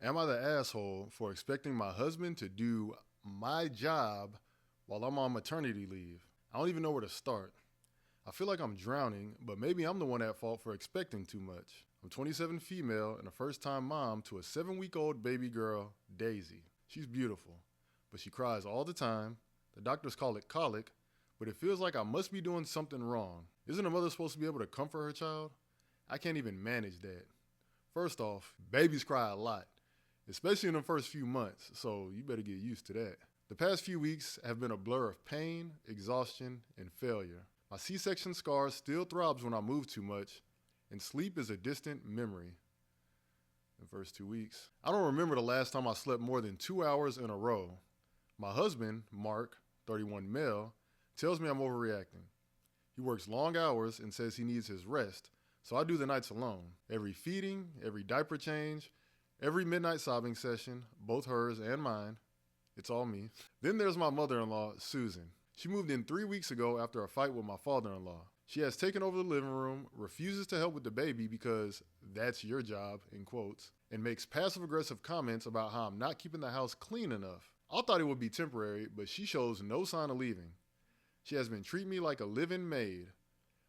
Am I the asshole for expecting my husband to do my job while I'm on maternity leave? I don't even know where to start. I feel like I'm drowning, but maybe I'm the one at fault for expecting too much. I'm 27 female and a first-time mom to a 7-week-old baby girl, Daisy. She's beautiful, but she cries all the time. The doctors call it colic, but it feels like I must be doing something wrong. Isn't a mother supposed to be able to comfort her child? I can't even manage that. First off, babies cry a lot, especially in the first few months, so you better get used to that. The past few weeks have been a blur of pain, exhaustion, and failure. My C-section scar still throbs when I move too much, and sleep is a distant memory. The first 2 weeks. I don't remember the last time I slept more than 2 hours in a row. My husband, Mark, 31 male, tells me I'm overreacting. He works long hours and says he needs his rest, so I do the nights alone. Every feeding, every diaper change, every midnight sobbing session, both hers and mine, it's all me. Then there's my mother-in-law, Susan. She moved in 3 weeks ago after a fight with my father-in-law. She has taken over the living room, refuses to help with the baby because that's your job, in quotes, and makes passive-aggressive comments about how I'm not keeping the house clean enough. I thought it would be temporary, but she shows no sign of leaving. She has been treating me like a live-in maid.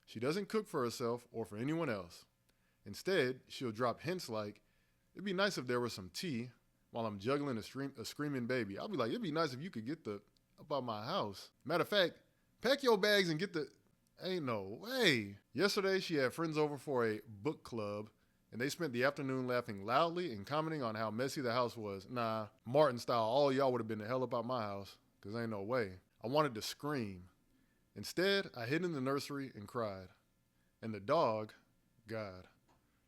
She doesn't cook for herself or for anyone else. Instead, she'll drop hints like, "It'd be nice if there was some tea," while I'm juggling a screaming baby. I'll be like, "It'd be nice if you could get up out my house. Matter of fact, pack your bags and get the..." Ain't no way. Yesterday, she had friends over for a book club, and they spent the afternoon laughing loudly and commenting on how messy the house was. Nah, Martin style, all y'all would have been the hell up out my house, because ain't no way. I wanted to scream. Instead, I hid in the nursery and cried. And the dog, God,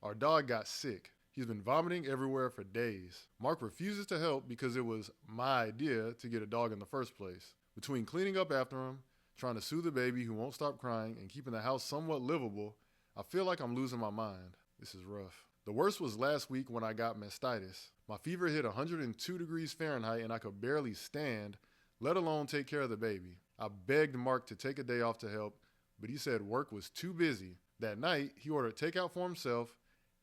our dog got sick. He's been vomiting everywhere for days. Mark refuses to help because it was my idea to get a dog in the first place. Between cleaning up after him, trying to soothe the baby who won't stop crying, and keeping the house somewhat livable, I feel like I'm losing my mind. This is rough. The worst was last week when I got mastitis. My fever hit 102 degrees Fahrenheit and I could barely stand, let alone take care of the baby. I begged Mark to take a day off to help, but he said work was too busy. That night, he ordered takeout for himself,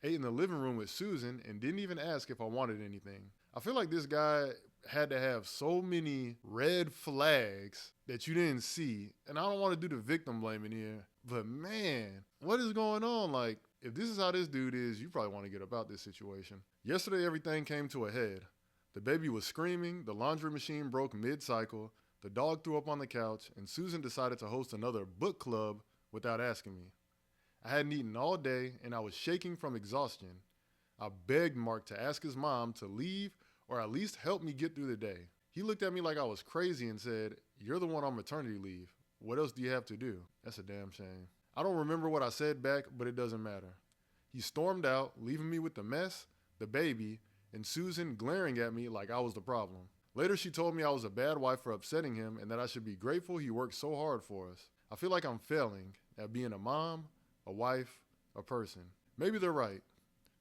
ate in the living room with Susan, and didn't even ask if I wanted anything. I feel like this guy had to have so many red flags that you didn't see, and I don't want to do the victim blaming here, but man, what is going on? Like, if this is how this dude is, you probably want to get about this situation. Yesterday, everything came to a head. The baby was screaming, the laundry machine broke mid-cycle, the dog threw up on the couch, and Susan decided to host another book club without asking me. I hadn't eaten all day, and I was shaking from exhaustion. I begged Mark to ask his mom to leave or at least help me get through the day. He looked at me like I was crazy and said, "You're the one on maternity leave. What else do you have to do?" That's a damn shame. I don't remember what I said back, but it doesn't matter. He stormed out, leaving me with the mess, the baby, and Susan glaring at me like I was the problem. Later, she told me I was a bad wife for upsetting him and that I should be grateful he worked so hard for us. I feel like I'm failing at being a mom, a wife, a person. Maybe they're right.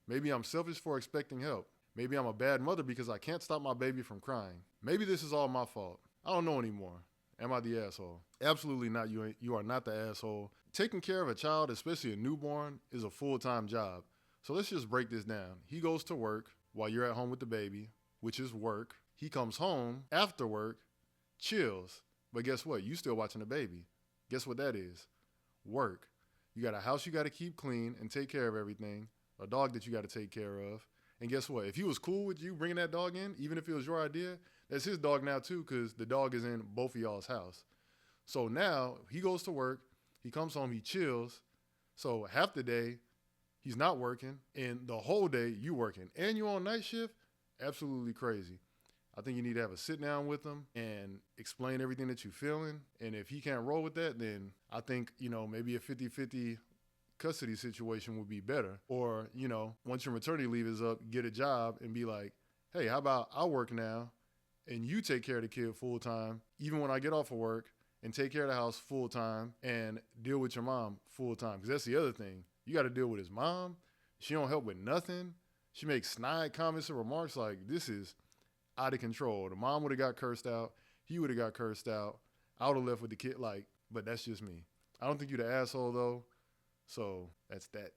Maybe I'm selfish for expecting help. Maybe I'm a bad mother because I can't stop my baby from crying. Maybe this is all my fault. I don't know anymore. Am I the asshole? Absolutely not. You are not the asshole. Taking care of a child, especially a newborn, is a full-time job. So let's just break this down. He goes to work while you're at home with the baby, which is work. He comes home after work, chills. But guess what? You still watching the baby. Guess what that is? Work. You got a house you got to keep clean and take care of everything, a dog that you got to take care of. And guess what? If he was cool with you bringing that dog in, even if it was your idea, that's his dog now too, because the dog is in both of y'all's house. So now he goes to work, he comes home, he chills. So half the day he's not working, and the whole day you working, and you're on night shift. Absolutely crazy. I think you need to have a sit down with him and explain everything that you're feeling. And if he can't roll with that, then I think, maybe a 50-50 custody situation would be better. Or, once your maternity leave is up, get a job and be like, "Hey, how about I work now and you take care of the kid full time, even when I get off of work, and take care of the house full time and deal with your mom full time." Because that's the other thing. You got to deal with his mom. She don't help with nothing. She makes snide comments and remarks like, this is out of control. The mom would have got cursed out. He would have got cursed out. I would have left with the kid. But that's just me. I don't think you're the asshole, though. So that's that.